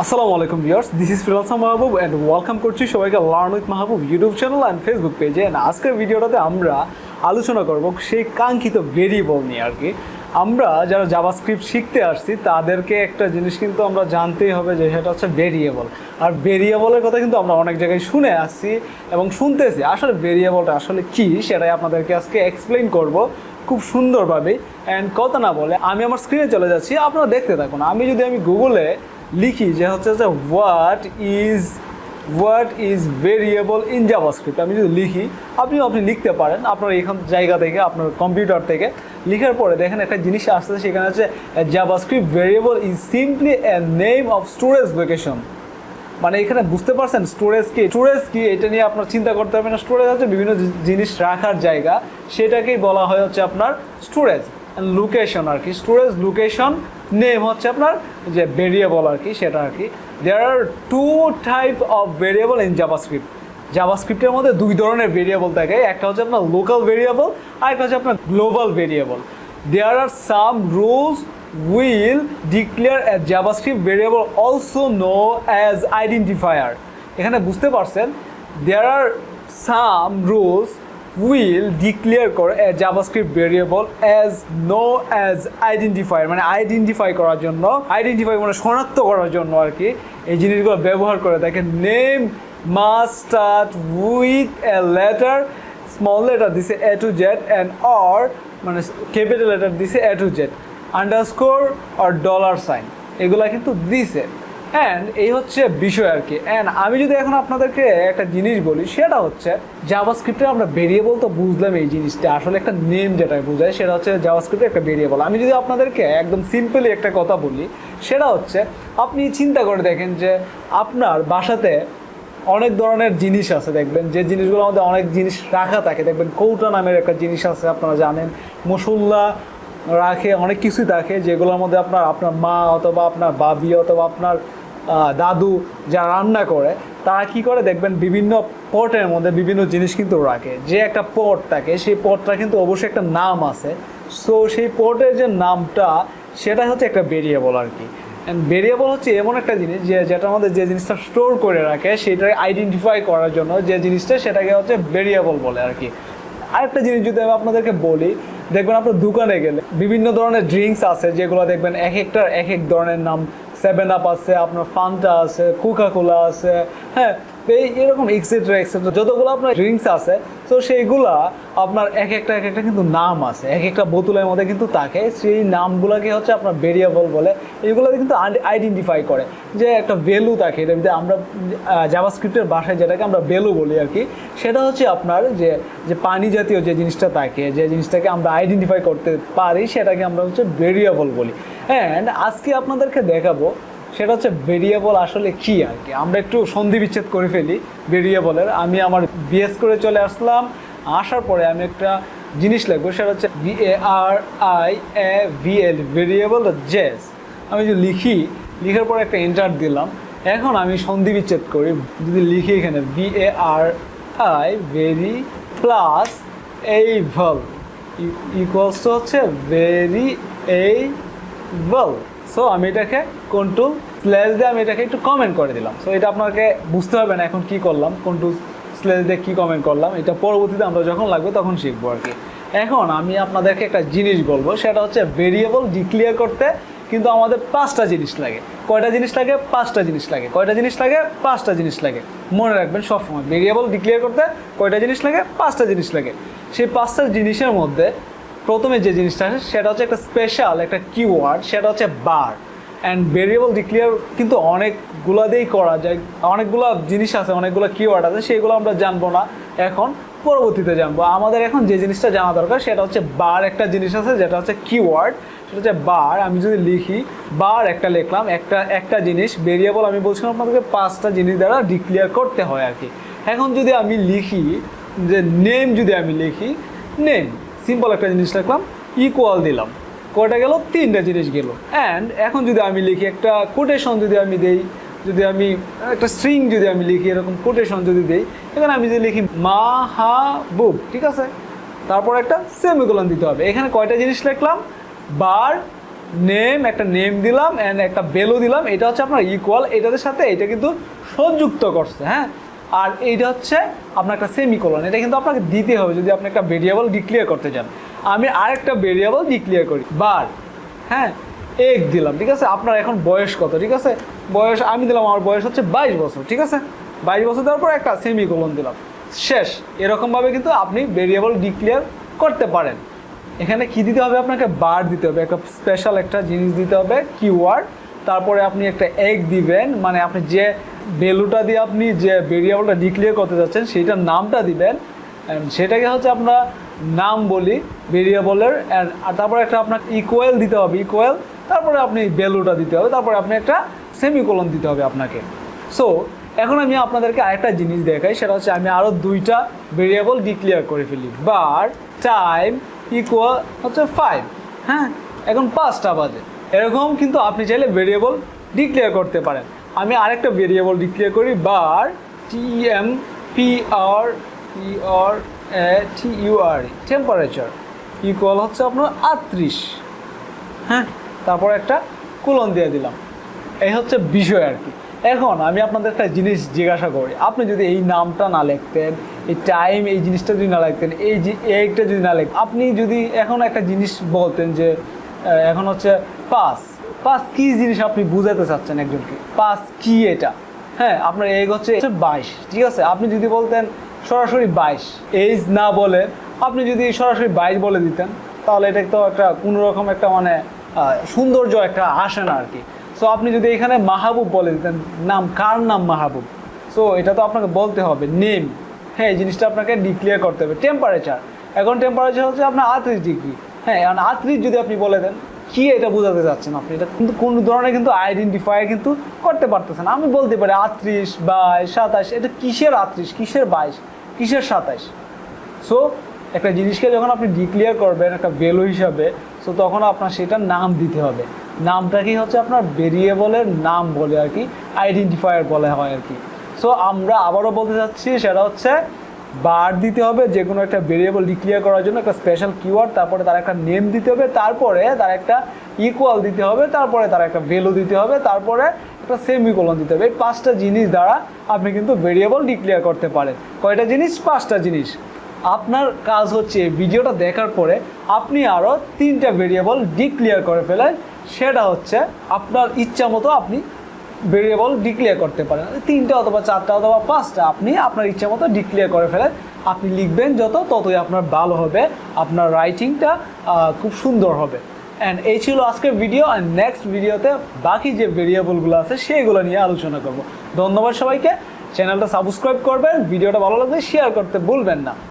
আসসালামু আলাইকুম viewers, this is freelancer Mahbub and welcome করছি সবাইকে learn with Mahbub YouTube channel and Facebook পেজে। অ্যান্ড আজকের ভিডিওটাতে আমরা আলোচনা করব সেই কাঙ্ক্ষিত ভেরিয়েবল নিয়ে আর কি। আমরা যারা জাভাস্ক্রিপ্ট শিখতে আসছি তাদেরকে একটা জিনিস কিন্তু আমরা জানতেই হবে যে সেটা হচ্ছে ভেরিয়েবল। আর ভেরিয়েবলের কথা কিন্তু আমরা অনেক জায়গায় শুনে আসছি এবং শুনতেছি। আসলে ভেরিয়েবলটা আসলে কী সেটাই আপনাদেরকে আজকে এক্সপ্লেইন করব খুব সুন্দরভাবে। অ্যান্ড কথা না বলে আমি আমার স্ক্রিনে চলে যাচ্ছি, আপনারা দেখতে থাকুন। আমি গুগলে লিখি যে হচ্ছে যে what is variable in JavaScript, আমি যদি লিখি আপনি লিখতে পারেন আপনার এখান জায়গা থেকে, আপনার কম্পিউটার থেকে। লিখার পরে দেখেন একটা জিনিস আসছে, সেখানে হচ্ছে JavaScript variable is simply a name of storage location. মানে এখানে বুঝতে পারছেন স্টোরেজ কি এটা নিয়ে আপনার চিন্তা করতে হবে না। স্টোরেজ হচ্ছে বিভিন্ন জিনিস রাখার জায়গা, সেটাকেই বলা হয় হচ্ছে আপনার স্টোরেজ। লোকেশন আর কি, স্টোরেজ লোকেশন নেম হচ্ছে আপনার যে ভেরিয়েবল আর কি, সেটা আর কি। There are two type of variable in JavaScript. জাভাস্ক্রিপ্টের মধ্যে দুই ধরনের ভেরিয়েবল থাকে, একটা হচ্ছে আপনার লোকাল ভেরিয়েবল আর একটা হচ্ছে আপনার global variable. There are some rules will declare a JavaScript variable also known as identifier. এখানে বুঝতে পারছেন there are some rules will declare করে a JavaScript variable as known as identifier, মানে আইডেন্টিফাই করার জন্য, আইডেন্টিফাই মানে শনাক্ত করার জন্য আর কি এই জিনিসগুলো ব্যবহার করে থাকে। Name must start with a letter, small letter দিছে A to Z and or মানে ক্যাপিটাল লেটার দিছে A to Z, আন্ডারস্কোর আর ডলার সাইন, এগুলা কিন্তু দিছে। অ্যান্ড এই হচ্ছে বিষয় আর কি। অ্যান্ড আমি যদি এখন আপনাদেরকে একটা জিনিস বলি, সেটা হচ্ছে জাভাস্ক্রিপ্টে আমরা ভেরিয়েবল তো বুঝলাম, এই জিনিসটা আসলে একটা নেম যেটা বোঝায় সেটা হচ্ছে জাভাস্ক্রিপ্টের একটা ভেরিয়েবল। আমি যদি আপনাদেরকে একদম সিম্পলি একটা কথা বলি, সেটা হচ্ছে আপনি চিন্তা করে দেখেন যে আপনার বাসাতে অনেক ধরনের জিনিস আছে, দেখবেন যে জিনিসগুলোর মধ্যে অনেক জিনিস রাখা থাকে। দেখবেন কৌটা নামের একটা জিনিস আছে, আপনারা জানেন, মশলা রাখে, অনেক কিছুই থাকে, যেগুলোর মধ্যে আপনার মা অথবা আপনার বাবি অথবা আপনার দাদু যারা রান্না করে তারা কী করে দেখবেন বিভিন্ন পটের মধ্যে বিভিন্ন জিনিস কিন্তু রাখে। যে একটা পট থাকে সেই পটটা কিন্তু অবশ্যই একটা নাম আছে। সো সেই পটের যে নামটা সেটা হচ্ছে একটা ভেরিয়েবল আর কি। অ্যান্ড ভেরিয়েবল হচ্ছে এমন একটা জিনিস যেটার মধ্যে যে জিনিসটা স্টোর করে রাখে সেটাকে আইডেন্টিফাই করার জন্য যে জিনিসটা, সেটাকে হচ্ছে ভেরিয়েবল বলে আর কি। আরেকটা জিনিস যদি আমি আপনাদেরকে বলি, দেখবেন আপনার দোকানে গেলে বিভিন্ন ধরনের ড্রিঙ্কস আছে, যেগুলো দেখবেন এক একটার এক এক ধরনের নাম। 7 আপ আছে, আপনার ফান্টা আছে, কোকা-কোলা আছে, হ্যাঁ, এরকম এক্সেট্রা যতগুলো আপনার ড্রিঙ্কস আছে, তো সেইগুলা আপনার এক একটা কিন্তু নাম আছে, এক একটা বোতলের মধ্যে কিন্তু থাকে। সেই নামগুলোকে হচ্ছে আপনার ভেরিয়েবল বলে। এইগুলোতে কিন্তু আইডেন্টিফাই করে যে একটা ভ্যালু থাকে। এটার ভিতরে আমরা জাভাস্ক্রিপ্টের ভাষায় যেটাকে আমরা ভ্যালু বলি আর কি, সেটা হচ্ছে আপনার যে পানি জাতীয় যে জিনিসটা থাকে, যে জিনিসটাকে আমরা আইডেন্টিফাই করতে পারি, সেটাকে আমরা হচ্ছে ভেরিয়েবল বলি। অ্যান্ড আজকে আপনাদেরকে দেখাবো সেটা হচ্ছে ভেরিয়েবল আসলে কী আর কি। আমরা একটু সন্ধি বিচ্ছেদ করে ফেলি ভেরিয়েবলের। আমি আমার বিএস করে চলে আসলাম, আসার পরে আমি একটা জিনিস লিখবো, সেটা হচ্ছে VARIABL ভেরিয়েবল জেস। আমি যদি লিখার পরে একটা এন্টার দিলাম। এখন আমি সন্ধি বিচ্ছেদ করি, যদি লিখি এখানে VARI ভেরি প্লাস এইভল ইকুয়ালস টু হচ্ছে ভেরিয়েবল। সো আমি এটাকে কন্ট্রোল স্ল্যাশ দিয়ে আমি এটাকে একটু কমেন্ট করে দিলাম। সো এটা আপনাকে বুঝতে হবে না এখন কি করলাম, কন্ট্রোল স্ল্যাশ দিয়ে কী কমেন্ট করলাম, এটা পরবর্তীতে আমরা যখন লাগবে তখন শিখবো আর কি। এখন আমি আপনাদেরকে একটা জিনিস বলবো, সেটা হচ্ছে ভেরিয়েবল ডিক্লেয়ার করতে কিন্তু আমাদের 5টা জিনিস লাগে। কয়টা জিনিস লাগে? 5টা জিনিস লাগে। কয়টা জিনিস লাগে? 5টা জিনিস লাগে। মনে রাখবেন সবসময়, ভেরিয়েবল ডিক্লেয়ার করতে কয়টা জিনিস লাগে? 5টা জিনিস লাগে। সেই 5টা জিনিসের মধ্যে প্রথমে যে জিনিসটা আছে সেটা হচ্ছে একটা স্পেশাল একটা কিওয়ার্ড, সেটা হচ্ছে বার। অ্যান্ড ভেরিয়েবল ডিক্লেয়ার কিন্তু অনেকগুলো দিয়েই করা যায়, অনেকগুলো জিনিস আছে, অনেকগুলো কিওয়ার্ড আছে, সেগুলো আমরা জানবো না এখন, পরবর্তীতে জানবো। আমাদের এখন যে জিনিসটা জানা দরকার সেটা হচ্ছে বার। একটা জিনিস আছে যেটা হচ্ছে কিওয়ার্ড, সেটা হচ্ছে বার। আমি যদি লিখি বার একটা লিখলাম, একটা জিনিস ভেরিয়েবল আমি বলছিলাম আপনাদেরকে 5টা জিনিস দ্বারা ডিক্লেয়ার করতে হয় আর কি। এখন যদি আমি লিখি যে নেম, যদি আমি লিখি নেম, সিম্পল একটা জিনিস লিখলাম, ইকুয়াল দিলাম, কয়টা গেল? 3টা জিনিস গেল। অ্যান্ড এখন যদি আমি লিখি একটা কোটেশন, যদি আমি দেই, যদি আমি একটা স্ট্রিং যদি আমি লিখি, এরকম কোটেশন যদি দেই, এখানে আমি যদি লিখি মাহাবুব, ঠিক আছে, তারপর একটা সেমিকোলন দিতে হবে। এখানে কয়টা জিনিস লিখলাম? বার নেম, একটা নেম দিলাম অ্যান্ড একটা ভ্যালু দিলাম, এটা হচ্ছে আপনার ইকুয়াল, এটাদের সাথে এটা কিন্তু সংযুক্ত করছে, হ্যাঁ। আর এইটা হচ্ছে আপনার একটা সেমিকোলন, এটা কিন্তু আপনাকে দিতে হবে যদি আপনি একটা ভেরিয়েবল ডিক্লেয়ার করতে চান। আমি আরেকটা ভেরিয়েবল ডিক্লেয়ার করি বার, হ্যাঁ, এক দিলাম, ঠিক আছে। আপনার এখন বয়স কত, ঠিক আছে, বয়স আমি দিলাম, আমার বয়স হচ্ছে 22 বছর, ঠিক আছে। 22 বছর দেওয়ার পর একটা সেমিকোলন দিলাম, শেষ। এরকমভাবে কিন্তু আপনি ভেরিয়েবল ডিক্লেয়ার করতে পারেন। এখানে কি দিতে হবে, আপনাকে বার দিতে হবে, একটা স্পেশাল একটা জিনিস দিতে হবে কিওয়ার্ড, তারপরে আপনি একটা এক দিবেন, মানে আপনি যে ভ্যালুটা দিয়ে আপনি যে ভেরিয়েবলটা ডিক্লেয়ার করতে যাচ্ছেন সেইটার নামটা দিবেন, সেটাকে হচ্ছে আমরা নাম বলি ভেরিয়েবলের। আর তারপরে একটা আপনার ইকুয়াল দিতে হবে, ইকুয়াল, তারপরে আপনি ভ্যালুটা দিতে হবে, তারপরে আপনি একটা সেমিকোলন দিতে হবে আপনাকে। সো এখন আমি আপনাদেরকে আরেকটা জিনিস দেখাই, সেটা হচ্ছে আমি আরও দুইটা ভেরিয়েবল ডিক্লেয়ার করে ফেলি। বার টাইম ইকুয়াল হচ্ছে 5, হ্যাঁ, এখন 5টা বাজে। এরকম কিন্তু আপনি চাইলে ভেরিয়েবল ডিক্লেয়ার করতে পারেন। আমি আরেকটা ভেরিয়েবল ডিক্লেয়ার করি, বার টেম্পারেচার টেম্পারেচার ইকুয়াল হচ্ছে আপনার 38, হ্যাঁ, তারপর একটা কোলন দিয়ে দিলাম। এই হচ্ছে বিষয় আর কি। এখন আমি আপনাদের একটা জিনিস জিজ্ঞাসা করি, আপনি যদি এই নামটা না লিখতেন, এই টাইম এই জিনিসটা যদি না লিখতেন, এই যে এইটা যদি না লিখতেন, আপনি যদি এখন একটা জিনিস বলতেন যে এখন হচ্ছে 5 কী জিনিস আপনি বুঝাতে চাচ্ছেন একজনকে, 5 কি এটা, হ্যাঁ, আপনার এগ হচ্ছে 22, ঠিক আছে। আপনি যদি বলতেন সরাসরি 22, এইজ না বলে আপনি যদি সরাসরি 22 বলে দিতেন, তাহলে এটা তো একটা কোনোরকম একটা মানে সৌন্দর্য একটা আসে না আর কি। সো আপনি যদি এখানে মাহবুব বলে দিতেন, নাম, কার নাম মাহবুব, সো এটা তো আপনাকে বলতে হবে নেম, হ্যাঁ, এই জিনিসটা আপনাকে ডিক্লেয়ার করতে হবে। টেম্পারেচার, এখন টেম্পারেচার হচ্ছে আপনার 38 ডিগ্রি, হ্যাঁ, এখন 38 যদি আপনি বলে দেন, কি এটা বোঝাতে চাচ্ছেন আপনি, এটা কিন্তু কোনো ধরনের কিন্তু আইডেন্টিফাই কিন্তু করতে পারতেছেন। আমি বলতে পারি 38, 22, 27, এটা কিসের 38, কিসের 22, কিসের 27। সো একটা জিনিসকে যখন আপনি ডিক্লেয়ার করবেন একটা ভ্যালু হিসাবে, সো তখন আপনার সেটার নাম দিতে হবে। নামটা কি হচ্ছে আপনার ভেরিয়েবলের নাম বলে আর কি, আইডেন্টিফায়ার বলে হয় আর কি। সো আমরা আবারও বলতে চাচ্ছি, সেটা হচ্ছে বার দিতে হবে যে কোনো একটা ভেরিয়েবল ডিক্লেয়ার করার জন্য, একটা স্পেশাল কিওয়ার্ড, তারপরে তার একটা নেম দিতে হবে, তারপরে তার একটা ইকুয়াল দিতে হবে, তারপরে তার একটা ভ্যালু দিতে হবে, তারপরে একটা সেমিকোলন দিতে হবে। এই 5টা জিনিস দ্বারা আপনি কিন্তু ভেরিয়েবল ডিক্লেয়ার করতে পারেন। কয়টা জিনিস? 5টা জিনিস। আপনার কাজ হচ্ছে ভিডিওটা দেখার পরে আপনি আরও 3টা ভেরিয়েবল ডিক্লেয়ার করে ফেলেন, সেটা হচ্ছে আপনার ইচ্ছা মতো আপনি ভেরিয়েবল ডিক্লেয়ার করতে পারেন, 3টা অথবা 4টা অথবা 5টা আপনি আপনার ইচ্ছা মতো ডিক্লেয়ার করে ফেলেন। আপনি লিখবেন যত, ততই আপনার ভালো হবে, আপনার রাইটিংটা খুব সুন্দর হবে। অ্যান্ড এই ছিল আজকের ভিডিও। অ্যান্ড নেক্সট ভিডিওতে বাকি যে ভেরিয়েবলগুলো আছে সেগুলো নিয়ে আলোচনা করব। ধন্যবাদ সবাইকে, চ্যানেলটা সাবস্ক্রাইব করবেন, ভিডিওটা ভালো লাগলে শেয়ার করতে ভুলবেন না।